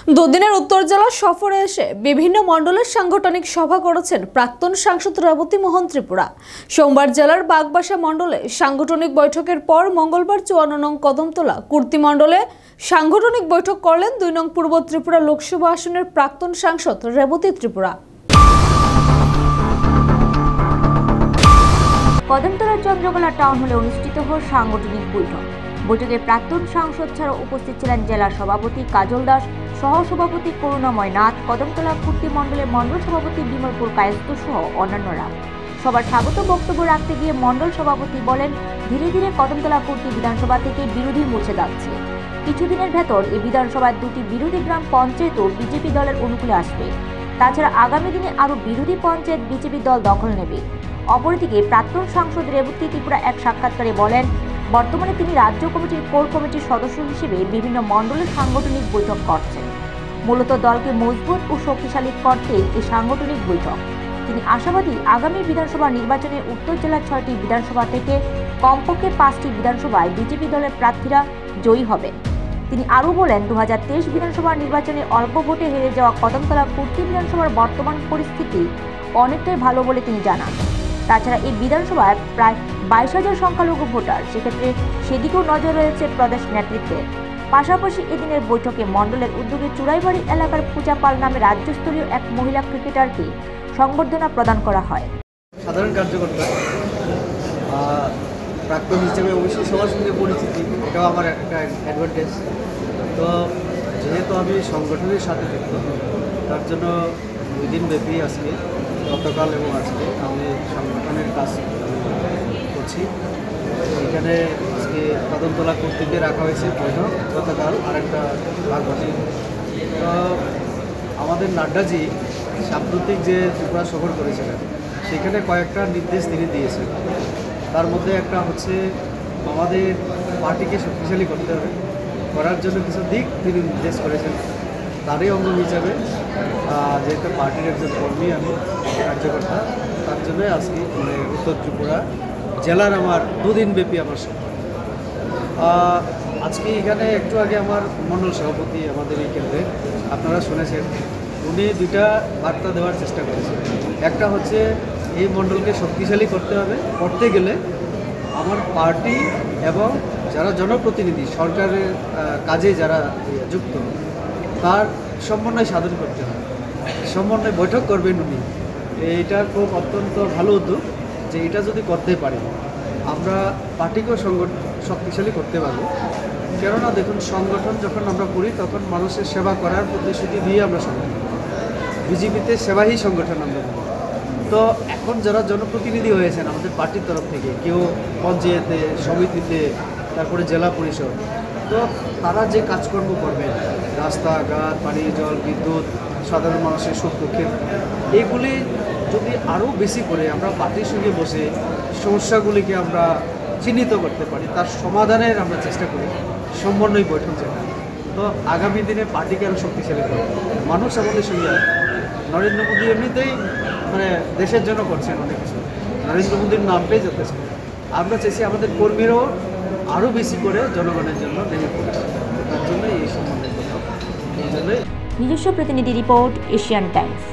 দুদিনের উত্তর জেলা সফরে এসে বিভিন্ন মণ্ডলের সাংগঠনিক সভা করেছেন প্রাক্তন সাংসদ রেবতী মোহন ত্রিপুরা। সোমবার জেলার বাগবাসা মণ্ডলে সাংগঠনিক বৈঠকের পর মঙ্গলবার ৫৪ নং কদমতলা কুর্তি মণ্ডলে সাংগঠনিক বৈঠক করলেন ২ নং পূর্ব ত্রিপুরা লোকসভা আসনের প্রাক্তন সাংসদ রেবতী ত্রিপুরা। কদমতলা চন্দ্রকলা টাউন হলে অনুষ্ঠিত হয় সাংগঠনিক বৈঠক। বৈঠকে প্রাক্তন সাংসদ ছাড়াও উপস্থিত ছিলেন জেলা সভাপতি কাজল দাস, সহসভাপতি করুণাময় নাথ, কদমতলা কুর্তি মণ্ডলের মণ্ডল সভাপতি বিমলপুর কায়স্থ সহ অন্যান্যরা। সবার স্বাগত বক্তব্য রাখতে গিয়ে মণ্ডল সভাপতি বলেন, ধীরে ধীরে কদমতলা কুর্তি বিধানসভা থেকে বিরোধী মুছে যাচ্ছে। কিছুদিনের ভেতর এই বিধানসভায় ২টি বিরোধী গ্রাম পঞ্চায়েতও বিজেপি দলের অনুকূলে আসবে। তাছাড়া আগামী দিনে আরও বিরোধী পঞ্চায়েত বিজেপি দল দখল নেবে। অপরদিকে প্রাক্তন সাংসদ রেবতী ত্রিপুরা এক সাক্ষাৎকারে বলেন, বর্তমানে তিনি রাজ্য কমিটির কোর কমিটির সদস্য হিসেবে বিভিন্ন মণ্ডলের সাংগঠনিক বৈঠক করছেন। মূলত দলকে মজবুত ও শক্তিশালী করতে এই সাংগঠনিক বৈঠক। তিনি আশাবাদী আগামী বিধানসভা নির্বাচনে উত্তর জেলার ৬টি বিধানসভা থেকে কমপক্ষে ৫টি বিধানসভায় বিজেপি দলের প্রার্থীরা জয়ী হবেন। তিনি আরও বলেন, ২০২৩ বিধানসভা নির্বাচনে অল্প ভোটে হেরে যাওয়া কদমতলা কুর্তি বিধানসভার বর্তমান পরিস্থিতি অনেকটাই ভালো বলে তিনি জানান। তাছাড়া এই বিধানসভায় প্রায় ২২,০০০ সংখ্যালঘু ভোটার, সেক্ষেত্রে সেদিকেও নজর রয়েছে প্রদেশ নেতৃত্বের। পাশাপাশি এদিনের বৈঠকে মণ্ডলের উদ্যোগে চুড়াইবাড়ি এলাকার পূজা পাল নামে রাজ্যস্তরীয় এক মহিলা ক্রিকেটারকে সংবর্ধনা প্রদান করা হয়। সাধারণ কার্যকর্তা প্রাক্তন হিসেবে অবশ্যই সবার সঙ্গে পরিচিতি, এটাও আমার একটা অ্যাডভান্টেজ। তো যেহেতু আমি সংগঠনের সাথে যুক্ত, তার জন্য ২ দিন ব্যাপী আজকে, গতকাল এবং আজকে আমি সংগঠনের কাজ করছি। এখানে আজকে কদমতলা কর্তৃকে রাখা হয়েছে বৈঠক, গতকাল আরেকটা বাগবাসী। তো আমাদের নাড্ডাজি সাম্প্রতিক যে ত্রিপুরা সফর করেছিলেন, সেখানে কয়েকটা নির্দেশ তিনি দিয়েছেন। তার মধ্যে একটা হচ্ছে আমাদের পার্টিকে শক্তিশালী করতে হবে, করার জন্য কিছু দিক তিনি নির্দেশ করেছেন। তারই অঙ্গ হিসাবে যেহেতু পার্টির একজন কর্মী, আমি কার্যকর্তা, তার জন্যই আজকে উত্তর ত্রিপুরা জেলার আমার ২ দিন ব্যাপী আমার সফর। আজকে এখানে একটু আগে আমার মণ্ডল সভাপতি আমাদের এই কেন্দ্রে, আপনারা শুনেছেন, উনি ২টা বার্তা দেওয়ার চেষ্টা করেছেন। একটা হচ্ছে এই মণ্ডলকে শক্তিশালী করতে হবে, করতে গেলে আমার পার্টি এবং যারা জনপ্রতিনিধি, সরকারের কাজে যারা যুক্ত, তার সমন্বয় সাধন করতে হবে। সমন্বয় বৈঠক করবেন উনি। এইটার খুব অত্যন্ত ভালো উদ্যোগ যে এটা যদি করতে পারে আমরা পার্টিকেও শক্তিশালী করতে পারবো। কেননা দেখুন, সংগঠন যখন আমরা করি তখন মানুষের সেবা করার প্রতিশ্রুতি দিয়ে আমরা সংগঠন, বিজেপিতে সেবাহী সংগঠন আমরা করি। তো এখন যারা জনপ্রতিনিধি হয়েছেন আমাদের পার্টির তরফ থেকে, কেউ পঞ্চায়েতে, সমিতিতে, তারপরে জেলা পরিষদ, তো তারা যে কাজকর্ম করবেন, রাস্তাঘাট, পানি, জল, বিদ্যুৎ, সাধারণ মানুষের সুখ দুঃখের, এইগুলি যদি আরও বেশি করে আমরা পার্টির সঙ্গে বসে সমস্যাগুলিকে আমরা চিহ্নিত করতে পারি, তার সমাধানের আমরা চেষ্টা করি, সমন্বয় বৈঠক যেটা। তো আগামী দিনে পার্টিকে আরও শক্তিশালী করব। মানুষ আমাদের সঙ্গে নরেন্দ্র মোদী এমনিতেই দেশের জন্য করছেন অনেক কিছু, নরেন্দ্র মোদীর নামটাই যথেষ্ট। আমরা চাইছি আমাদের কর্মীরাও আরও বেশি করে জনগণের জন্য নেমে পড়ে, তার জন্য এই সম্বন্ধে এই জন্যই। নিজস্ব প্রতিনিধি রিপোর্ট, এশিয়ান টাইমস।